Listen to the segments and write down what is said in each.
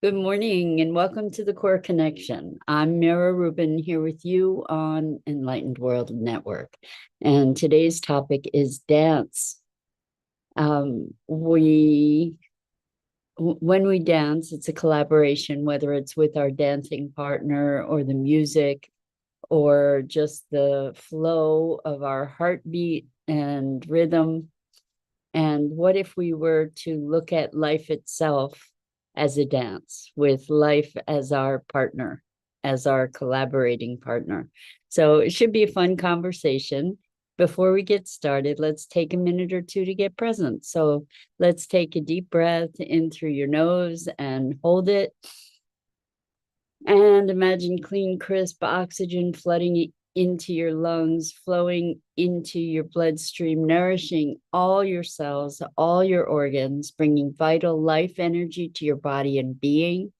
Good morning and welcome to the Core Connection. I'm Mira Rubin here with you on Enlightened World Network. And today's topic is dance. When we dance, it's a collaboration, whether it's with our dancing partner or the music or just the flow of our heartbeat and rhythm. And what if we were to look at life itself as a dance, with life as our partner, as our collaborating partner? So it should be a fun conversation. Before we get started, let's take a minute or two to get present. So let's take a deep breath in through your nose and hold it. And imagine clean, crisp oxygen flooding into your lungs, flowing into your bloodstream, nourishing all your cells, all your organs, bringing vital life energy to your body and being.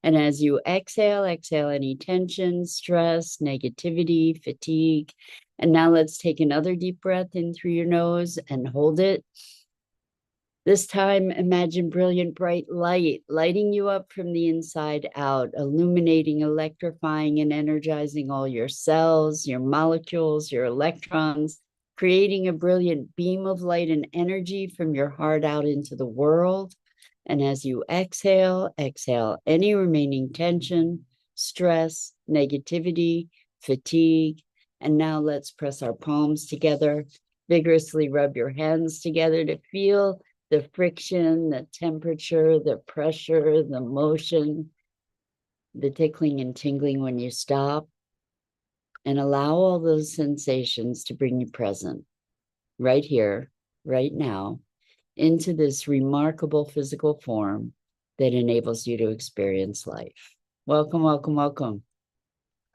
And as you exhale, exhale any tension, stress, negativity, fatigue. And now let's take another deep breath in through your nose and hold it. This time, imagine brilliant, bright light lighting you up from the inside out, illuminating, electrifying, and energizing all your cells, your molecules, your electrons, creating a brilliant beam of light and energy from your heart out into the world. And as you exhale, exhale any remaining tension, stress, negativity, fatigue. And now let's press our palms together, vigorously rub your hands together to feel the friction, the temperature, the pressure, the motion, the tickling and tingling when you stop, and allow all those sensations to bring you present right here, right now, into this remarkable physical form that enables you to experience life. Welcome, welcome, welcome.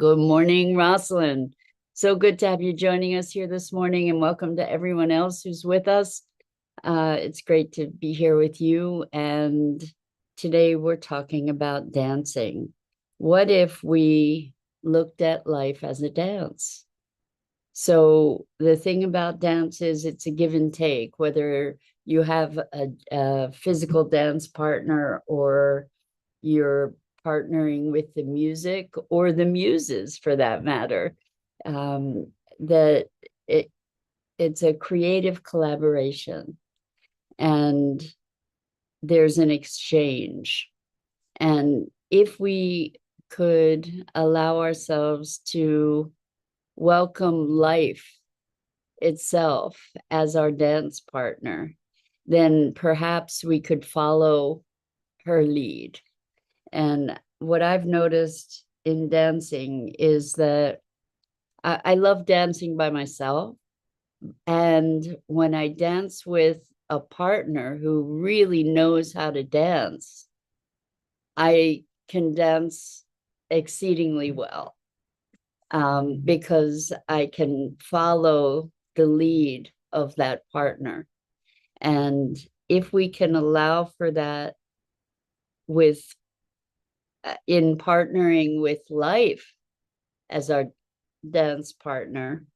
Good morning, Rosalind. So good to have you joining us here this morning, and welcome to everyone else who's with us. It's great to be here with you. And today we're talking about dancing. What if we looked at life as a dance? So the thing about dance is it's a give and take, whether you have a physical dance partner or you're partnering with the music or the muses for that matter. That it's a creative collaboration. And there's an exchange. And if we could allow ourselves to welcome life itself as our dance partner, then perhaps we could follow her lead. And what I've noticed in dancing is that I love dancing by myself. And when I dance with a partner who really knows how to dance, I can dance exceedingly well, because I can follow the lead of that partner. And if we can allow for that with in partnering with life as our dance partner,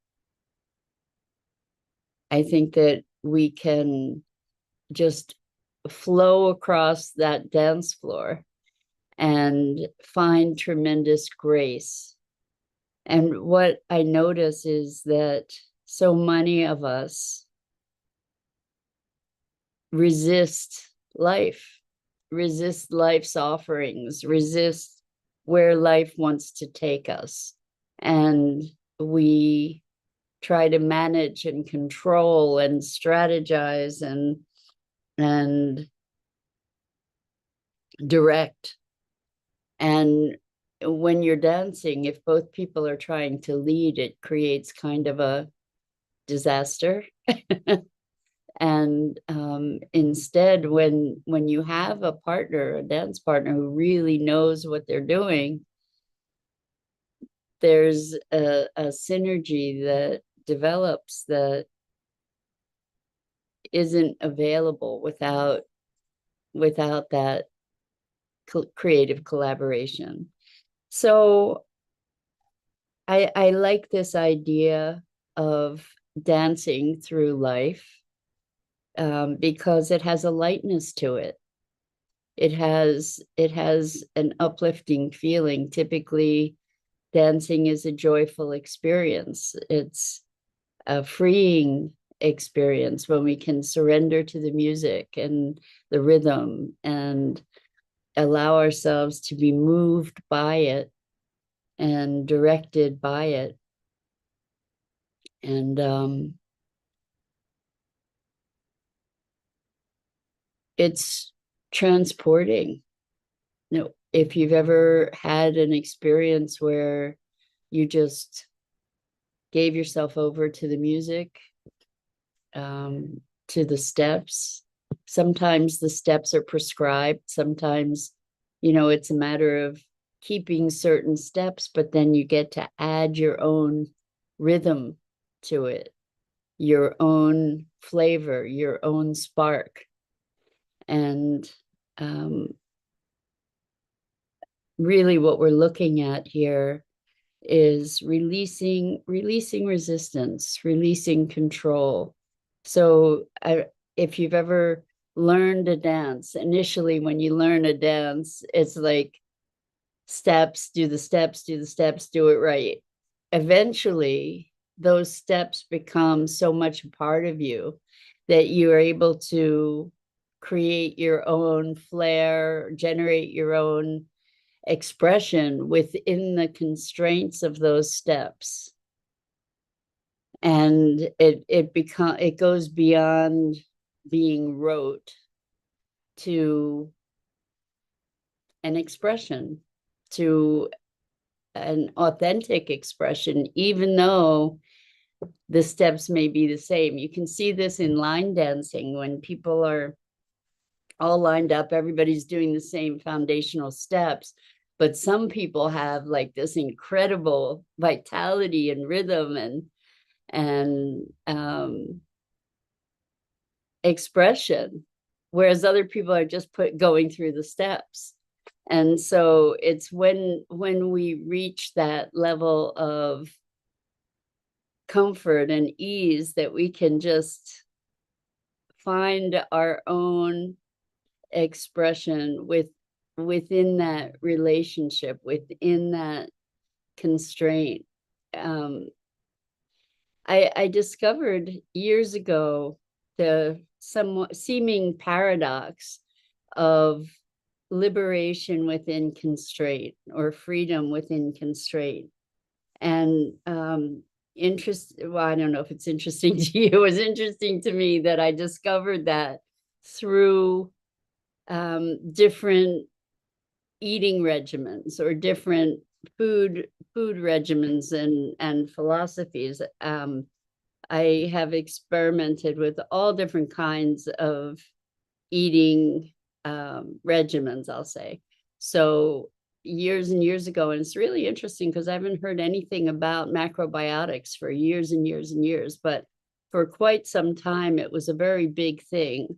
I think that we can just flow across that dance floor and find tremendous grace. And what I notice is that so many of us resist life, resist life's offerings, resist where life wants to take us. And we try to manage and control and strategize and direct. And when you're dancing, if both people are trying to lead, it creates kind of a disaster. And instead, when you have a partner, a dance partner who really knows what they're doing, there's a synergy that develops that isn't available without that creative collaboration. So I like this idea of dancing through life, because it has a lightness to it. it has an uplifting feeling. Typically, dancing is a joyful experience. It's a freeing experience when we can surrender to the music and the rhythm and allow ourselves to be moved by it and directed by it. And it's transporting. You know, if you've ever had an experience where you just gave yourself over to the music, to the steps. Sometimes the steps are prescribed. Sometimes, it's a matter of keeping certain steps, but then you get to add your own rhythm to it, your own flavor, your own spark. And really what we're looking at here is releasing resistance, releasing control. So if you've ever learned a dance, initially when you learn a dance, it's like steps, do the steps, do the steps, do it right. Eventually, those steps become so much a part of you that you are able to create your own flair, generate your own expression within the constraints of those steps. And it goes beyond being rote to an expression, to an authentic expression, even though the steps may be the same. You can see this in line dancing when people are all lined up, everybody's doing the same foundational steps, but some people have like this incredible vitality and rhythm and expression, whereas other people are just going through the steps. And so it's when we reach that level of comfort and ease that we can just find our own expression within that relationship, within that constraint. I discovered years ago the somewhat seeming paradox of liberation within constraint, or freedom within constraint. And well, I don't know if it's interesting to you. It was interesting to me that I discovered that through different eating regimens or different food regimens and philosophies. I have experimented with all different kinds of eating regimens, I'll say. So years and years ago, and it's really interesting because I haven't heard anything about macrobiotics for years and years and years, but for quite some time, it was a very big thing,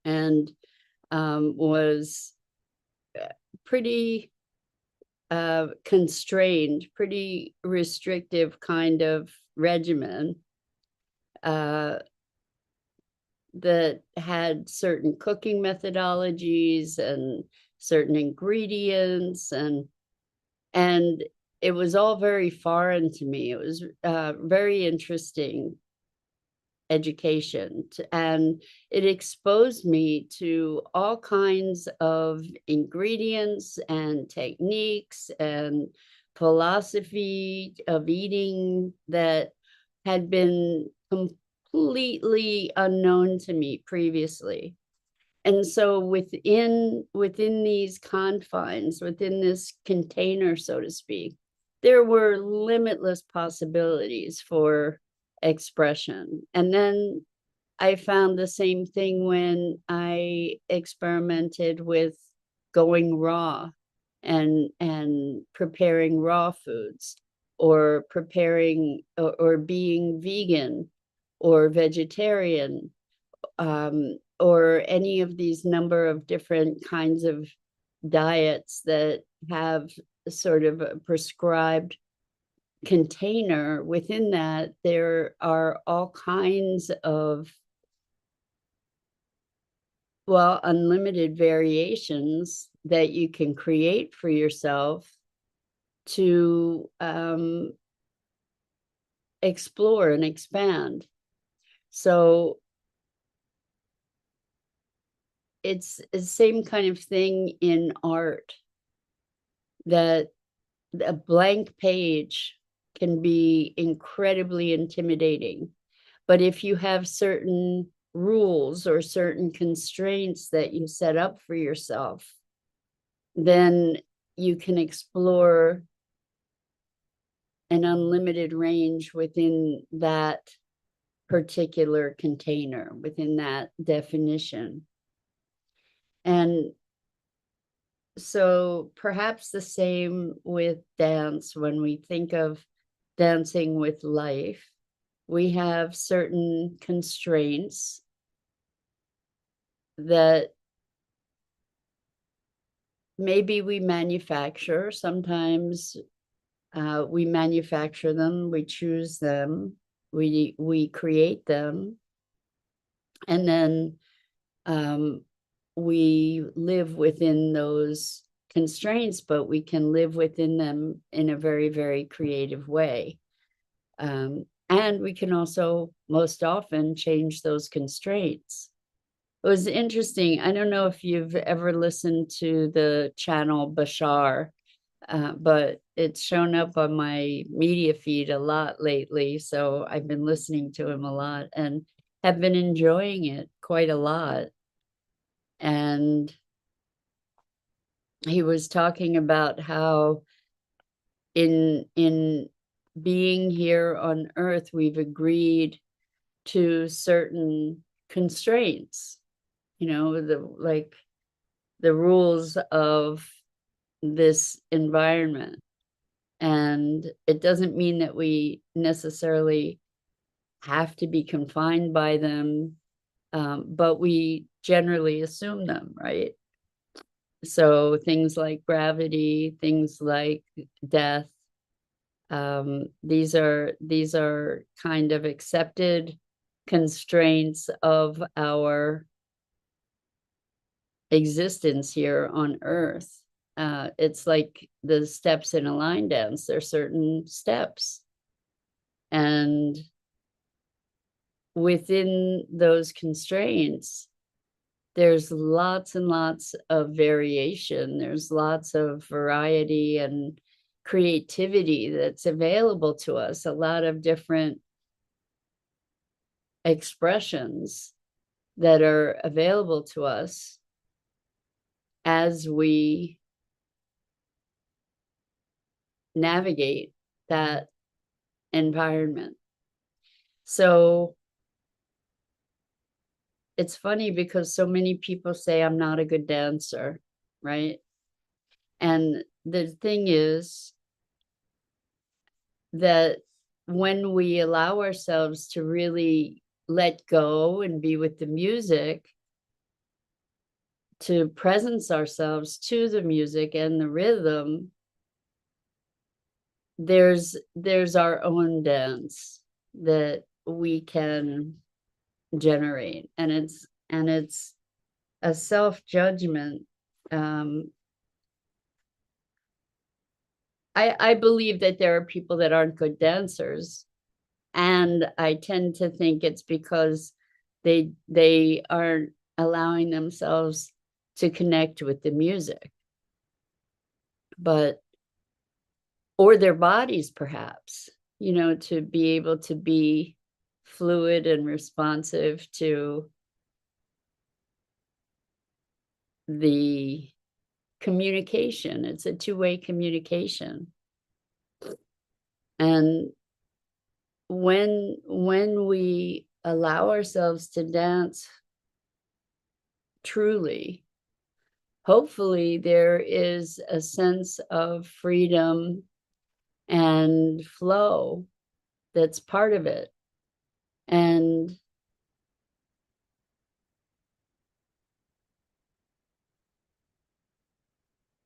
and was pretty constrained, pretty restrictive kind of regimen that had certain cooking methodologies and certain ingredients, and it was all very foreign to me. It was very interesting education, and it exposed me to all kinds of ingredients and techniques and philosophy of eating that had been completely unknown to me previously. And so within these confines, within this container, so to speak, there were limitless possibilities for expression. And then I found the same thing when I experimented with going raw and preparing raw foods, or preparing or being vegan or vegetarian, or any of these number of different kinds of diets that have sort of a prescribed container. Within that, there are all kinds of well, unlimited variations that you can create for yourself to explore and expand. So it's the same kind of thing in art, that a blank page can be incredibly intimidating. But if you have certain rules or certain constraints that you set up for yourself, then you can explore an unlimited range within that particular container, within that definition. And so perhaps the same with dance. When we think of dancing with life, we have certain constraints that maybe we manufacture. Sometimes we manufacture them, we choose them, we create them, and then we live within those constraints, but we can live within them in a very, very creative way. And we can also most often change those constraints. It was interesting. I don't know if you've ever listened to the channel Bashar, but it's shown up on my media feed a lot lately. So I've been listening to him a lot and have been enjoying it quite a lot. And he was talking about how in being here on Earth, we've agreed to certain constraints, like the rules of this environment. And it doesn't mean that we necessarily have to be confined by them, but we generally assume them, right? So things like gravity, things like death, these are kind of accepted constraints of our existence here on Earth. It's like the steps in a line dance. There are certain steps, and within those constraints, there's lots and lots of variation. There's lots of variety and creativity that's available to us, a lot of different expressions that are available to us as we navigate that environment. So it's funny because so many people say I'm not a good dancer, right? And the thing is that when we allow ourselves to really let go and be with the music, to presence ourselves to the music and the rhythm, there's our own dance that we can generate, and it's a self-judgment. I believe that there are people that aren't good dancers, and I tend to think it's because they aren't allowing themselves to connect with the music, but or their bodies perhaps, to be able to be fluid and responsive to the communication. It's a two-way communication. And when we allow ourselves to dance truly, hopefully there is a sense of freedom and flow that's part of it. And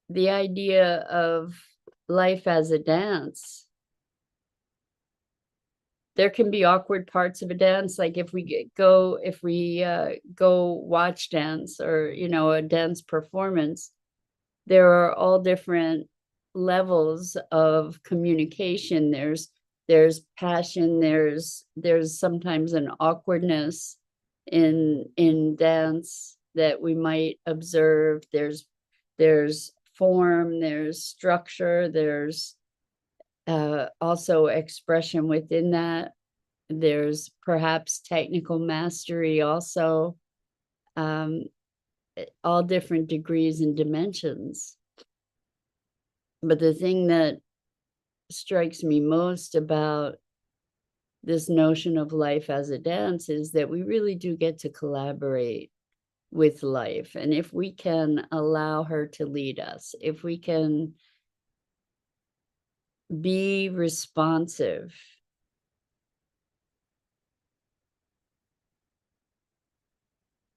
the idea of life as a dance there can be awkward parts of a dance. Like if we go watch dance, or a dance performance, there are all different levels of communication. There's passion, there's sometimes an awkwardness in dance that we might observe. There's form, there's structure, there's also expression within that. There's perhaps technical mastery also, all different degrees and dimensions. But the thing that strikes me most about this notion of life as a dance is that we really do get to collaborate with life. And if we can allow her to lead us, if we can be responsive,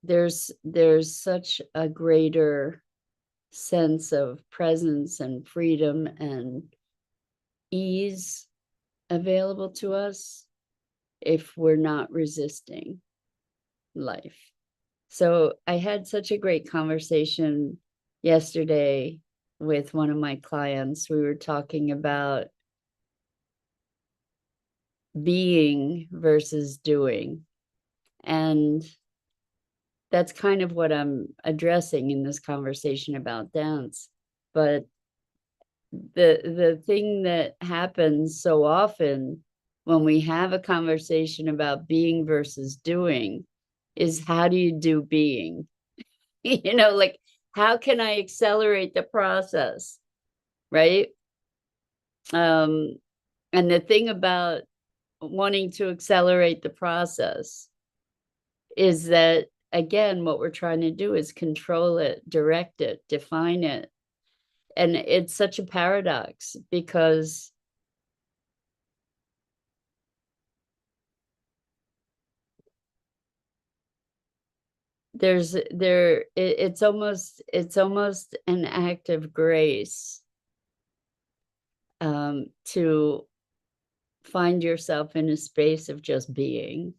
there's such a greater sense of presence and freedom and ease available to us if we're not resisting life. So I had such a great conversation yesterday with one of my clients. We were talking about being versus doing. And that's kind of what I'm addressing in this conversation about dance. But the thing that happens so often when we have a conversation about being versus doing is, how do you do being? Like, how can I accelerate the process, right? And the thing about wanting to accelerate the process is that, again, what we're trying to do is control it, direct it, define it. And it's such a paradox, because it's almost an act of grace to find yourself in a space of just being.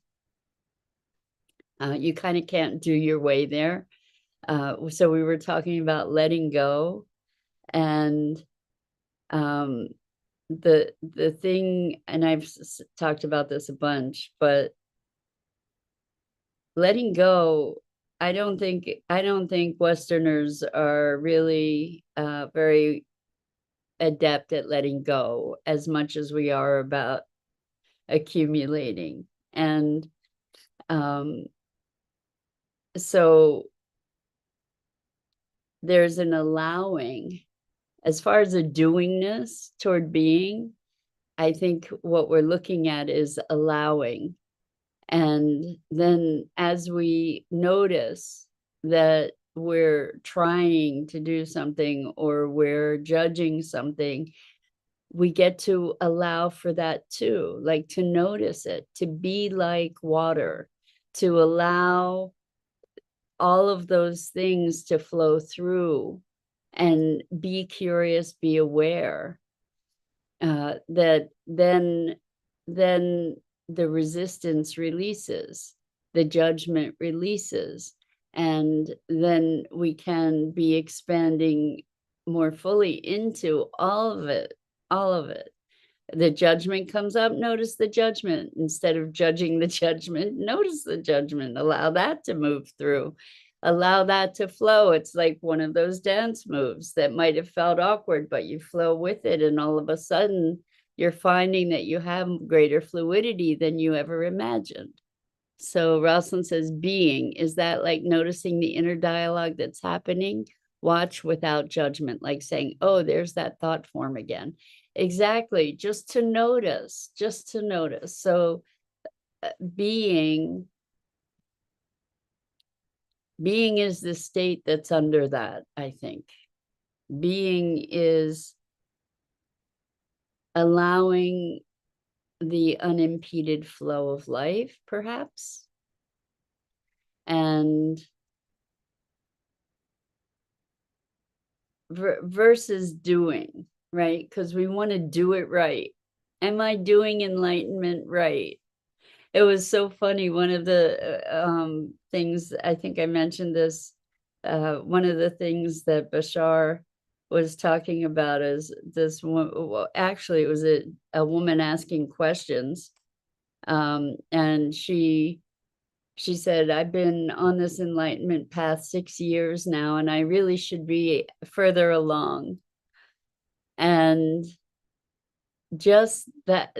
You kind of can't do your way there. So we were talking about letting go, and the thing, and I've talked about this a bunch, but letting go, I don't think Westerners are really very adept at letting go as much as we are about accumulating. And so there's an allowing. As far as a doingness toward being, I think what we're looking at is allowing. And then as we notice that we're trying to do something or we're judging something, we get to allow for that too, like to notice it, to be like water, to allow all of those things to flow through and be curious, be aware. That then the resistance releases, the judgment releases, and then we can be expanding more fully into all of it. The judgment comes up, notice the judgment. Instead of judging the judgment, notice the judgment. Allow that to move through. Allow that to flow. It's like one of those dance moves that might have felt awkward, but you flow with it. And all of a sudden, you're finding that you have greater fluidity than you ever imagined. So Rosalind says, being, is that like noticing the inner dialogue that's happening? Watch without judgment, like saying, oh, there's that thought form again. Exactly, just to notice. So being is the state that's under that, I think. Being is allowing the unimpeded flow of life, perhaps, and versus doing, right? Because we want to do it right. Am I doing enlightenment right? It was so funny. One of the things, I think I mentioned this, one of the things that Bashar was talking about is this one, well, actually it was a woman asking questions. And she said, I've been on this enlightenment path 6 years now, and I really should be further along. And just that,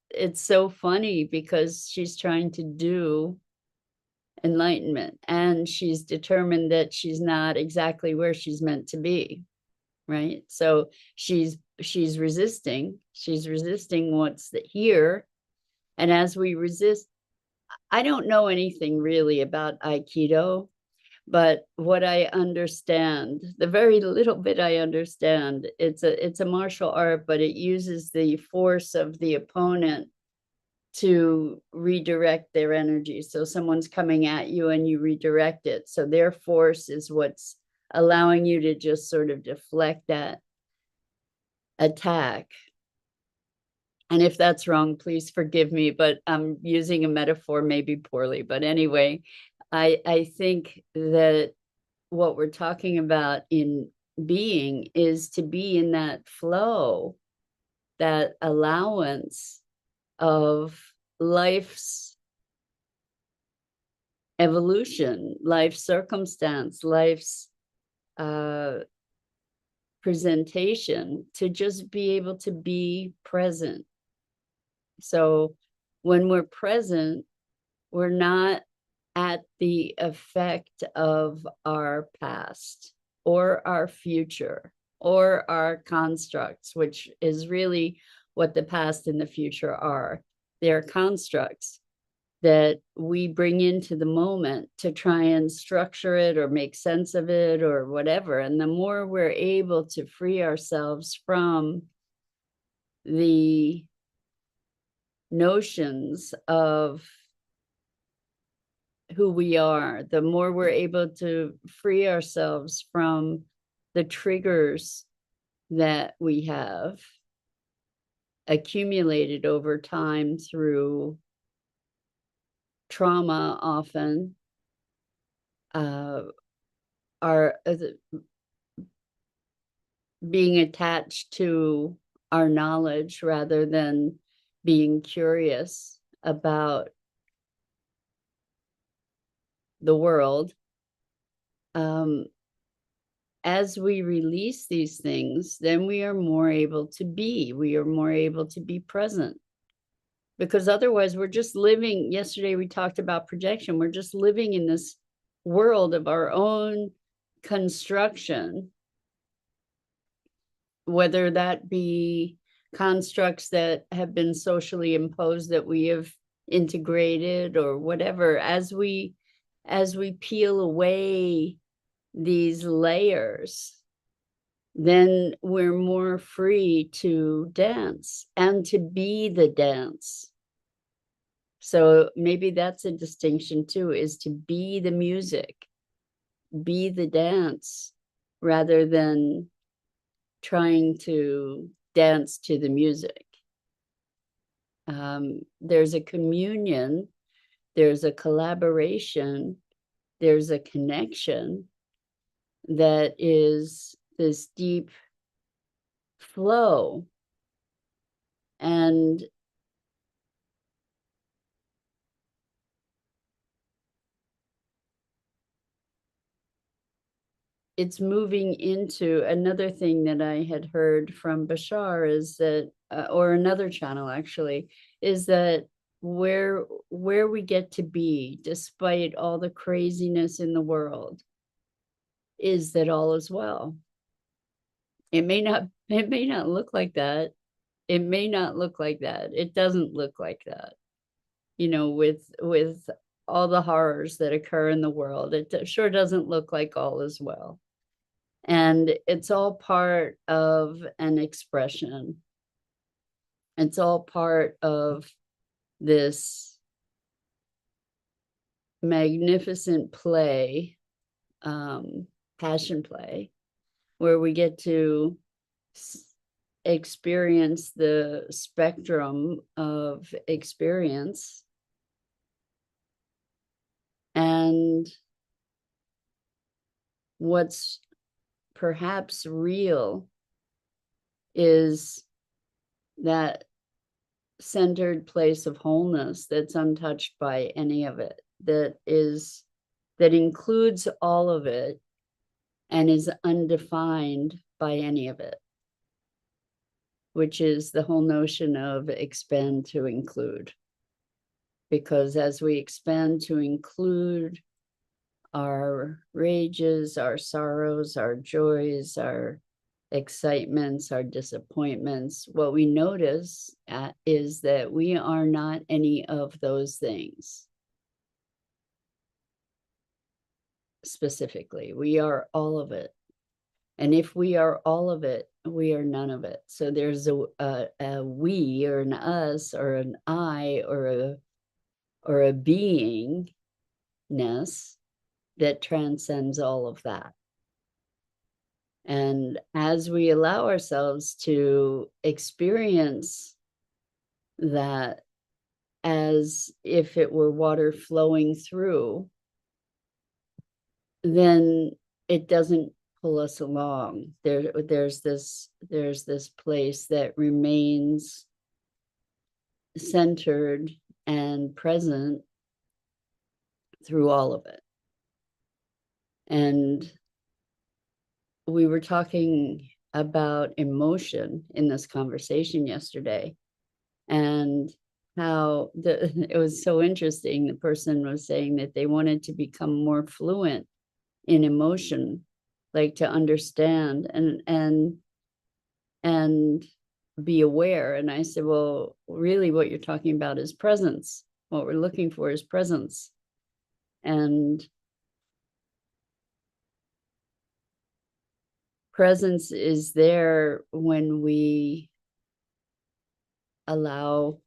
it's so funny because she's trying to do enlightenment and she's determined that she's not exactly where she's meant to be, right? So she's resisting what's here. And as we resist, I don't know anything really about Aikido, but what I understand, the very little bit I understand, it's a martial art, but it uses the force of the opponent to redirect their energy. So someone's coming at you and you redirect it. So their force is what's allowing you to just sort of deflect that attack. And if that's wrong, please forgive me, but I'm using a metaphor maybe poorly. But anyway, I think that what we're talking about in being is to be in that flow, that allowance of life's evolution, life's circumstance, life's presentation, to just be able to be present. So when we're present, we're not at the effect of our past or our future or our constructs, which is really what the past and the future are. They're constructs that we bring into the moment to try and structure it or make sense of it or whatever. And the more we're able to free ourselves from the notions of who we are, the more we're able to free ourselves from the triggers that we have accumulated over time through trauma, often are being attached to our knowledge rather than being curious about the world. As we release these things, then we are more able to be present. Because otherwise we're just living, yesterday we talked about projection, we're just living in this world of our own construction, whether that be constructs that have been socially imposed that we have integrated or whatever. As we peel away these layers, then we're more free to dance and to be the dance. So maybe that's a distinction too, is to be the music, be the dance, rather than trying to dance to the music. There's a communion, there's a collaboration, there's a connection that is this deep flow. And it's moving into another thing that I had heard from Bashar is that, or another channel actually, is that where we get to be, despite all the craziness in the world, is that all is well. It may not look like that. It may not look like that. It doesn't look like that. You know, with all the horrors that occur in the world, it sure doesn't look like all is well. And it's all part of an expression. It's all part of this magnificent play, passion play, where we get to experience the spectrum of experience, and what's perhaps real is that centered place of wholeness that's untouched by any of it, that includes all of it and is undefined by any of it, which is the whole notion of expand to include. Because as we expand to include our rages, our sorrows, our joys, our excitements, our disappointments, what we notice is that we are not any of those things. Specifically, we are all of it. And if we are all of it, we are none of it. So there's a we or an us or an I or a beingness that transcends all of that. And as we allow ourselves to experience that as if it were water flowing through, then it doesn't pull us along. There's this place that remains centered and present through all of it. And we were talking about emotion in this conversation yesterday, and how it was so interesting. The person was saying that they wanted to become more fluent in emotion, like to understand and be aware. And I said, well, really what you're talking about is presence. What we're looking for is presence. And presence is there when we allow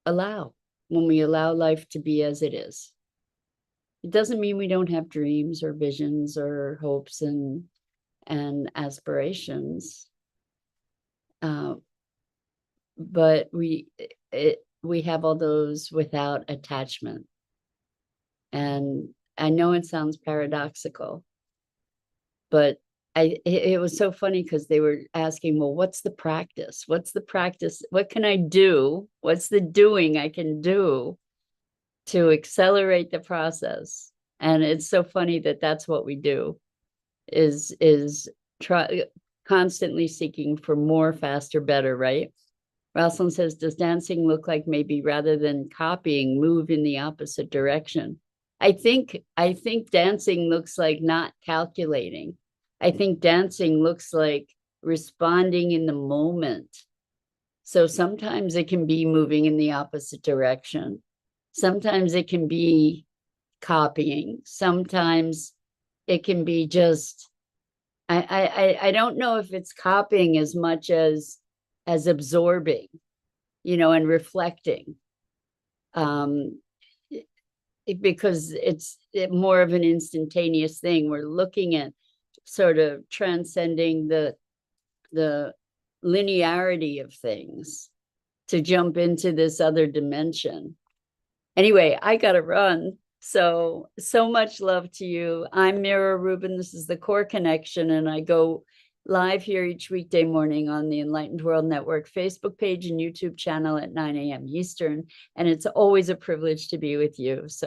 when we allow life to be as it is. It doesn't mean we don't have dreams or visions or hopes and aspirations, but we have all those without attachment. And I know it sounds paradoxical, but it was so funny because they were asking, well, what's the practice? What's the practice? What can I do? What's the doing I can do to accelerate the process? And it's so funny that that's what we do, is try constantly seeking for more, faster, better, right? Rosalind says, does dancing look like maybe rather than copying, move in the opposite direction? I think dancing looks like not calculating. I think dancing looks like responding in the moment. So sometimes it can be moving in the opposite direction. Sometimes it can be copying. Sometimes it can be just, I don't know if it's copying as much as absorbing, and reflecting. Because it's more of an instantaneous thing. We're looking at sort of transcending the linearity of things to jump into this other dimension. Anyway, I gotta run. So much love to you. I'm Mira Rubin. This is the Core Connection, and I go live here each weekday morning on the Enlightened World Network Facebook page and YouTube channel at 9 a.m. Eastern. And it's always a privilege to be with you. So